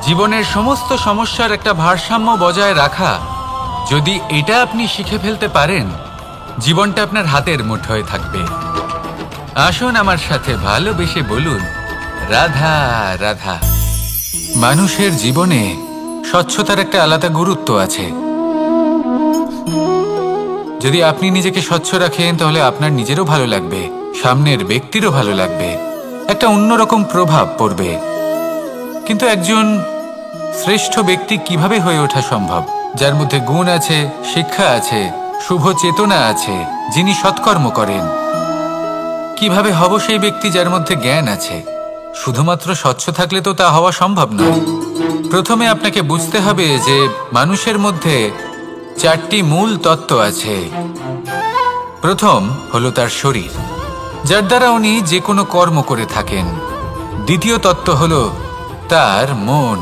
Speaker 1: জীবনের সমস্ত সমস্যার একটা ভারসাম্য বজায় রাখা। যদি এটা আপনি শিখে ফেলতে পারেন, জীবনটা আপনার হাতের মুঠোয় থাকবে। আসুন আমার সাথে ভালোবেসে বলুন, রাধা রাধা। মানুষের জীবনে স্বচ্ছতার একটা আলাদা গুরুত্ব আছে। যদি আপনি নিজেকে স্বচ্ছ রাখেন, তাহলে আপনার নিজেরও ভালো লাগবে, সামনের ব্যক্তিরও ভালো লাগবে, একটা অন্যরকম প্রভাব পড়বে। কিন্তু একজন শ্রেষ্ঠ ব্যক্তি কিভাবে হয়ে ওঠা সম্ভব? যার মধ্যে গুণ আছে, শিক্ষা আছে, শুভ চেতনা আছে, যিনি সৎকর্ম করেন। কিভাবে হব সেই ব্যক্তি যার মধ্যে জ্ঞান আছে? শুধুমাত্র স্বচ্ছ থাকলে তো তা হওয়া সম্ভব নয়। প্রথমে আপনাকে বুঝতে হবে যে মানুষের মধ্যে 4টি মূল তত্ত্ব আছে। প্রথম হলো তার শরীর, যার দ্বারা উনি যে কোনো কর্ম করে থাকেন। দ্বিতীয় তত্ত্ব হলো তার মন,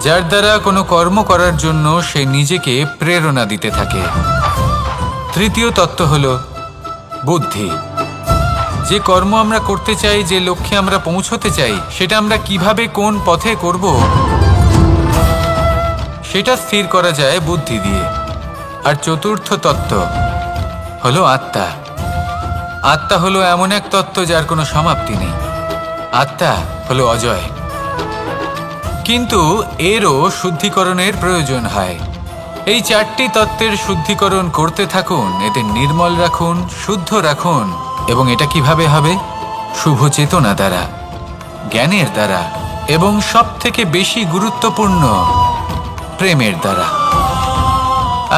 Speaker 1: যার দ্বারা কোনো কর্ম করার জন্য সে নিজেকে প্রেরণা দিতে থাকে। তৃতীয় তত্ত্ব হলো বুদ্ধি, যে কর্ম আমরা করতে চাই, যে লক্ষ্যে আমরা পৌঁছতে চাই, সেটা আমরা কিভাবে কোন পথে করব সেটা স্থির করা যায় বুদ্ধি দিয়ে। আর চতুর্থ তত্ত্ব হলো আত্মা। আত্মা হলো এমন এক তত্ত্ব যার কোনো সমাপ্তি নেই। আত্মা হলো অজয়। কিন্তু এরও শুদ্ধিকরণের প্রয়োজন হয়। এই 4টি তত্ত্বের শুদ্ধিকরণ করতে থাকুন, এদের নির্মল রাখুন, শুদ্ধ রাখুন। এবং এটা কিভাবে হবে? শুভ চেতনা দ্বারা, জ্ঞানের দ্বারা, এবং সবথেকে বেশি গুরুত্বপূর্ণ প্রেমের দ্বারা।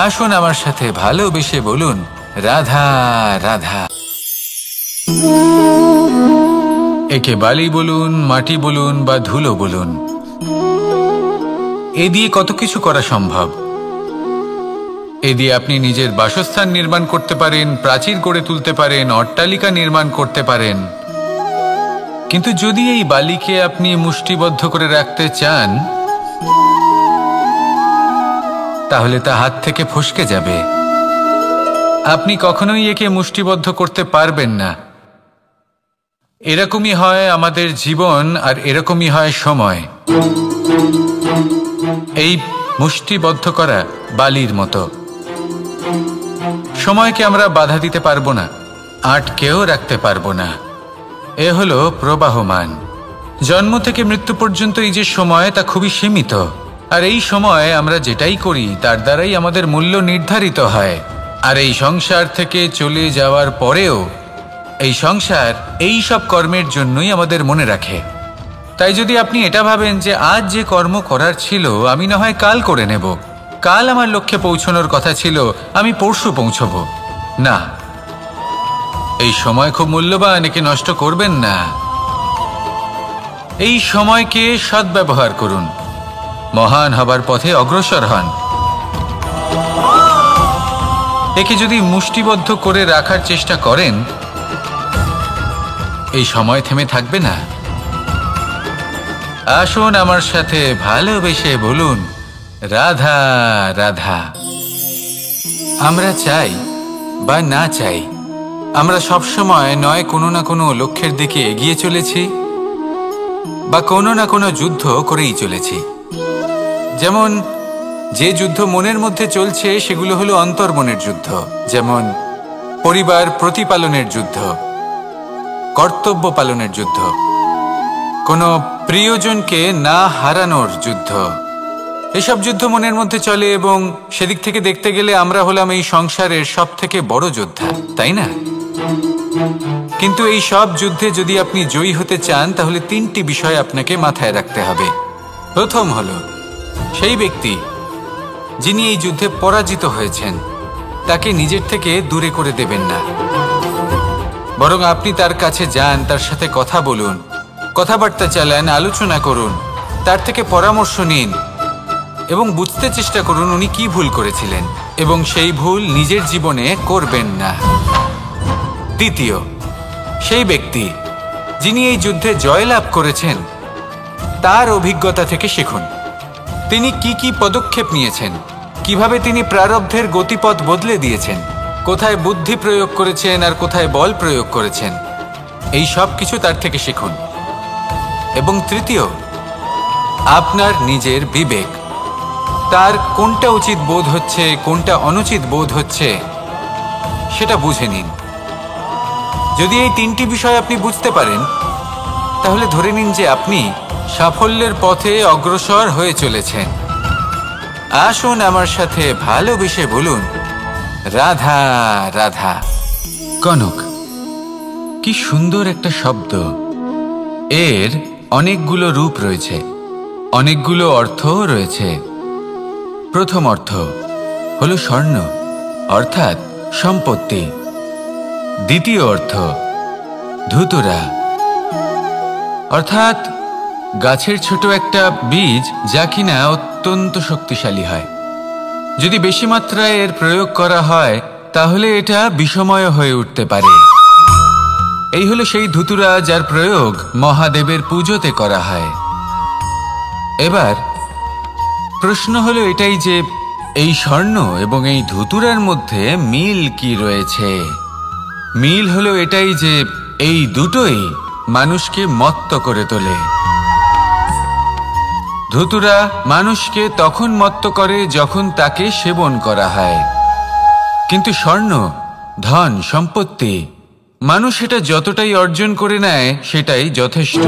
Speaker 1: আসুন আমার সাথে ভালোবেসে বলুন, রাধা রাধা। একে বালি বলুন, মাটি বলুন বা ধুলো বলুন, এ দিয়ে কত কিছু করা সম্ভব। এ দিয়ে আপনি নিজের বাসস্থান নির্মাণ করতে পারেন, প্রাচীর গড়ে তুলতে পারেন, অট্টালিকা নির্মাণ করতে পারেন। কিন্তু যদি এই বালিকে আপনি মুষ্টিবদ্ধ করে রাখতে চান, তাহলে তা হাত থেকে ফসকে যাবে। আপনি কখনোই একে মুষ্টিবদ্ধ করতে পারবেন না। এরকমই হয় আমাদের জীবন, আর এরকমই হয় সময়। এই মুষ্টিবদ্ধ করা বালির মতো। সময়কে আমরা বাধা দিতে পারবো না, আটকেও রাখতে পারবো না। এ হলো প্রবাহমান। জন্ম থেকে মৃত্যু পর্যন্ত এই যে সময়, তা খুবই সীমিত। আর এই সময় আমরা যেটাই করি তার দ্বারাই আমাদের মূল্য নির্ধারিত হয়। আর এই সংসার থেকে চলে যাওয়ার পরেও এই সংসার এই সব কর্মের জন্যই আমাদের মনে রাখে। তাই যদি আপনি এটা ভাবেন যে আজ যে কর্ম করার ছিল আমি না হয় কাল করে নেব, কাল আমার লক্ষ্যে পৌঁছানোর কথা ছিল আমি পরশু পৌঁছব, না, এই সময় খুব মূল্যবান, একে নষ্ট করবেন না। এই সময়কে সদ্ব্যবহার করুন, মহান হবার পথে অগ্রসর হন। একে যদি মুষ্টিবদ্ধ করে রাখার চেষ্টা করেন, এই সময় থেমে থাকবে না। আসুন আমার সাথে ভালোবেসে বলুন, রাধা রাধা। আমরা চাই বা না চাই, আমরা সবসময় নয় কোনো না কোনো লক্ষ্যের দিকে এগিয়ে চলেছি বা কোনো না কোনো যুদ্ধ করেই চলেছি। যেমন যে যুদ্ধ মনের মধ্যে চলছে সেগুলো হলো অন্তর্মনের যুদ্ধ। যেমন পরিবার প্রতিপালনের যুদ্ধ, কর্তব্য পালনের যুদ্ধ, কোনো প্রিয়জনকে না হারানোর যুদ্ধ। এসব যুদ্ধ মনের মধ্যে চলে এবং সেদিক থেকে দেখতে গেলে আমরা হলাম এই সংসারের সব থেকে বড় যোদ্ধা, তাই না? কিন্তু এই সব যুদ্ধে যদি আপনি জয়ী হতে চান, তাহলে 3টি বিষয় আপনাকে মাথায় রাখতে হবে। প্রথম হলো সেই ব্যক্তি যিনি এই যুদ্ধে পরাজিত হয়েছেন তাকে নিজের থেকে দূরে করে দেবেন না, বরং আপনি তার কাছে যান, তার সাথে কথা বলুন, কথাবার্তা চালান, আলোচনা করুন, তার থেকে পরামর্শ নিন এবং বুঝতে চেষ্টা করুন উনি কি ভুল করেছিলেন এবং সেই ভুল নিজের জীবনে করবেন না। দ্বিতীয়, সেই ব্যক্তি যিনি এই যুদ্ধে জয়লাভ করেছেন তার অভিজ্ঞতা থেকে শিখুন। তিনি কি কি পদক্ষেপ নিয়েছেন, কিভাবে তিনি প্রারব্ধের গতিপথ বদলে দিয়েছেন, কোথায় বুদ্ধি প্রয়োগ করেছেন আর কোথায় বল প্রয়োগ করেছেন, এই সব কিছু তার থেকে শিখুন। এবং তৃতীয়, আপনার নিজের বিবেক, তার কোনটা উচিত বোধ হচ্ছে কোনটা অনুচিত বোধ হচ্ছে সেটা বুঝে নিন। যদি এই তিনটি বিষয় আপনি বুঝতে পারেন, তাহলে ধরে নিন যে আপনি সাফল্যের পথে অগ্রসর হয়ে চলেছেন। আসুন আমার সাথে ভালোবেসে বলুন, রাধা রাধা। কনক, কি সুন্দর একটা শব্দ। এর অনেকগুলো রূপ রয়েছে, অনেকগুলো অর্থও রয়েছে। প্রথম অর্থ হলো স্বর্ণ, অর্থাৎ সম্পত্তি। দ্বিতীয় অর্থ ধুতুরা, অর্থাৎ গাছের ছোট একটা বীজ, যা কিনা অত্যন্ত শক্তিশালী হয়। যদি বেশি মাত্রায় এর প্রয়োগ করা হয় তাহলে এটা বিষময় হয়ে উঠতে পারে। এই হলো সেই ধুতুরা যার প্রয়োগ মহাদেবের পুজোতে করা হয়। এবার প্রশ্ন হলো এটাই যে এই স্বর্ণ এবং এই ধুতুরার মধ্যে মিল কি রয়েছে। মিল হলো এটাই যে এই দুটোই মানুষকে মত্ত করে তোলে। ধুতুরা মানুষকে তখন মত্ত করে যখন তাকে সেবন করা হয়, কিন্তু স্বর্ণ, ধন, সম্পত্তি, মানুষ এটা যতটাই অর্জন করে নেয় সেটাই যথেষ্ট।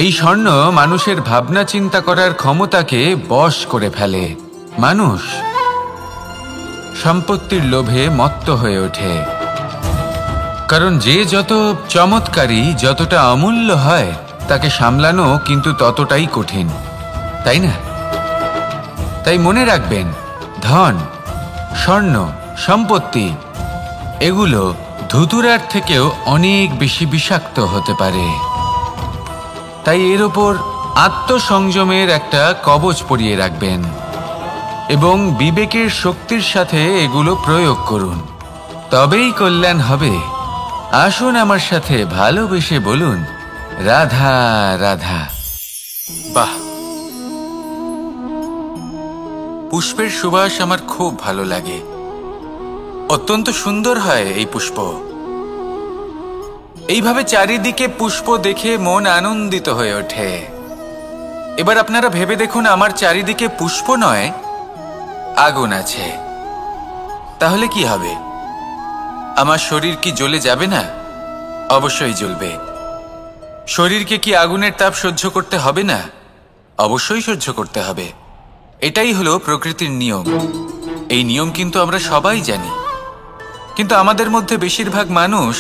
Speaker 1: এই স্বর্ণ মানুষের ভাবনা চিন্তা করার ক্ষমতাকে বশ করে ফেলে। মানুষ সম্পত্তির লোভে মত্ত হয়ে ওঠে, কারণ যে যত চমৎকারী, যতটা অমূল্য হয়, তাকে সামলানো কিন্তু ততটাই কঠিন, তাই না? তাই মনে রাখবেন, ধন, স্বর্ণ, সম্পত্তি এগুলো ধুতুরার থেকেও অনেক বেশি বিষাক্ত হতে পারে। তাই এর ওপর আত্মসংযমের একটা কবচ পরিয়ে রাখবেন এবং বিবেকের শক্তির সাথে এগুলো প্রয়োগ করুন, তবেই কল্যাণ হবে। আসুন আমার সাথে ভালোবেসে বলুন, রাধা রাধা। বাহ, পুষ্পের সুবাস আমার খুব ভালো লাগে। অত্যন্ত সুন্দর হয় এই পুষ্প। এইভাবে চারিদিকে পুষ্প দেখে মন আনন্দিত হয়ে ওঠে। এবার আপনারা ভেবে দেখুন, আমার চারিদিকে পুষ্প নয়, আগুন আছে। তাহলে কি হবে? আমার শরীর কি জ্বলে যাবে না? অবশ্যই জ্বলবে। শরীরকে কি আগুনের তাপ সহ্য করতে হবে না? অবশ্যই সহ্য করতে হবে। এটাই হলো প্রকৃতির নিয়ম। এই নিয়ম কিন্তু আমরা সবাই জানি, কিন্তু আমাদের মধ্যে বেশিরভাগ মানুষ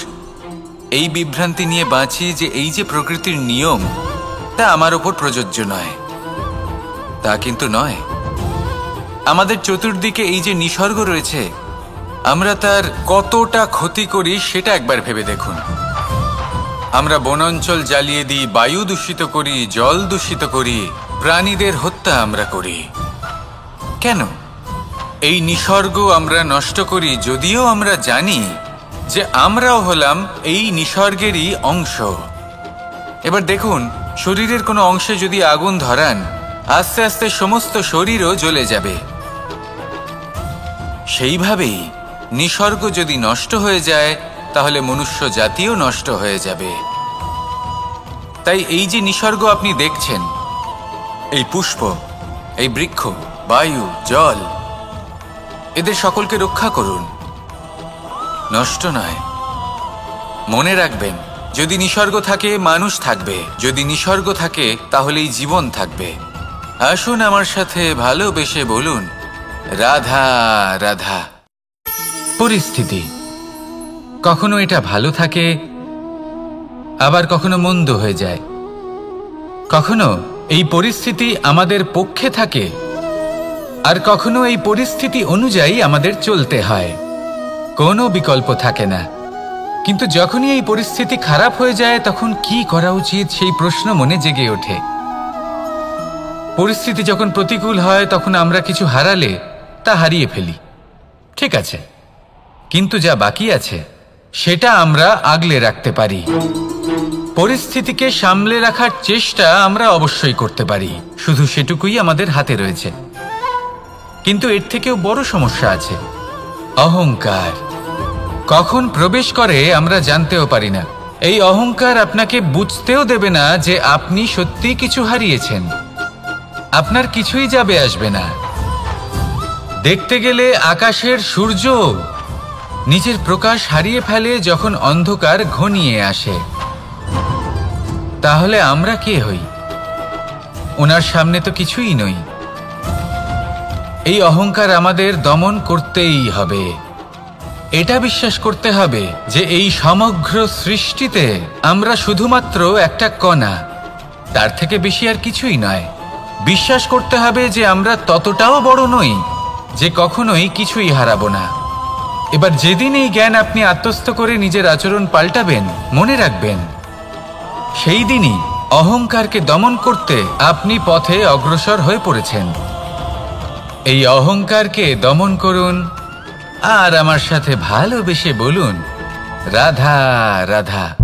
Speaker 1: এই বিভ্রান্তি নিয়ে বাঁচি যে এই যে প্রকৃতির নিয়ম, তা আমার ওপর প্রযোজ্য নয়। তা কিন্তু নয়। আমাদের চতুর্দিকে এই যে নিসর্গ রয়েছে, আমরা তার কতটা ক্ষতি করি সেটা একবার ভেবে দেখুন। আমরা বনাঞ্চল জ্বালিয়ে দিই, বায়ু দূষিত করি, জল দূষিত করি, প্রাণীদের হত্যা আমরা করি। কেন? এই নিসর্গ আমরা নষ্ট করি, যদিও আমরা জানি যে আমরাও হলাম এই নিসর্গেরই অংশ। এবার দেখুন, শরীরের কোনো অংশে যদি আগুন ধরান, আস্তে আস্তে সমস্ত শরীরও জ্বলে যাবে। সেইভাবেই নিসর্গ যদি নষ্ট হয়ে যায়, তাহলে মনুষ্য জাতিও নষ্ট হয়ে যাবে। তাই এই যে নিসর্গ আপনি দেখছেন, এই পুষ্প, এই বৃক্ষ, বায়ু, জল, এদের সকলকে রক্ষা করুন, নষ্ট নয়। মনে রাখবেন, যদি নিসর্গ থাকে মানুষ থাকবে, যদি নিসর্গ থাকে তাহলেই জীবন থাকবে। আসুন আমার সাথে ভালোবেসে বলুন, রাধা রাধা। পরিস্থিতি কখনো এটা ভালো থাকে, আবার কখনো মন্দ হয়ে যায়। কখনো এই পরিস্থিতি আমাদের পক্ষে থাকে, আর কখনো এই পরিস্থিতি অনুযায়ী আমাদের চলতে হয়। কোনো বিকল্প থাকে না। কিন্তু যখনই এই পরিস্থিতি খারাপ হয়ে যায়, তখন কি করা উচিত সেই প্রশ্ন মনে জেগে ওঠে। পরিস্থিতি যখন প্রতিকূল হয়, তখন আমরা কিছু হারালে তা হারিয়ে ফেলি, ঠিক আছে, কিন্তু যা বাকি আছে সেটা আমরা আগলে রাখতে পারি। পরিস্থিতিকে সামলে রাখার চেষ্টা আমরা অবশ্যই করতে পারি, শুধু সেটুকুই আমাদের হাতে রয়েছে। কিন্তু এর থেকেও বড় সমস্যা আছে। অহংকার কখন প্রবেশ করে আমরা জানতেও পারি না। এই অহংকার আপনাকে বুঝতেও দেবে না যে আপনি সত্যি কিছু হারিয়েছেন। আপনার কিছুই যাবে আসবে না। দেখতে গেলে আকাশের সূর্য নিজের প্রকাশ হারিয়ে ফেলে যখন অন্ধকার ঘনিয়ে আসে। তাহলে আমরা কে হই? ওনার সামনে তো কিছুই নই। এই অহংকার আমাদের দমন করতেই হবে। এটা বিশ্বাস করতে হবে যে এই সমগ্র সৃষ্টিতে আমরা শুধুমাত্র একটা কণা, তার থেকে বেশি আর কিছুই নয়। বিশ্বাস করতে হবে যে আমরা ততটাও বড় নই যে কখনোই কিছুই হারাবো না। এবার যেদিন এই জ্ঞান আপনি আত্মস্থ করে নিজের আচরণ পাল্টাবেন, মনে রাখবেন সেই দিনই অহংকারকে দমন করতে আপনি পথে অগ্রসর হয়ে পড়েছেন। এই অহংকারকে দমন করুন আর আমার সাথে ভালোবেসে বলুন, রাধা রাধা।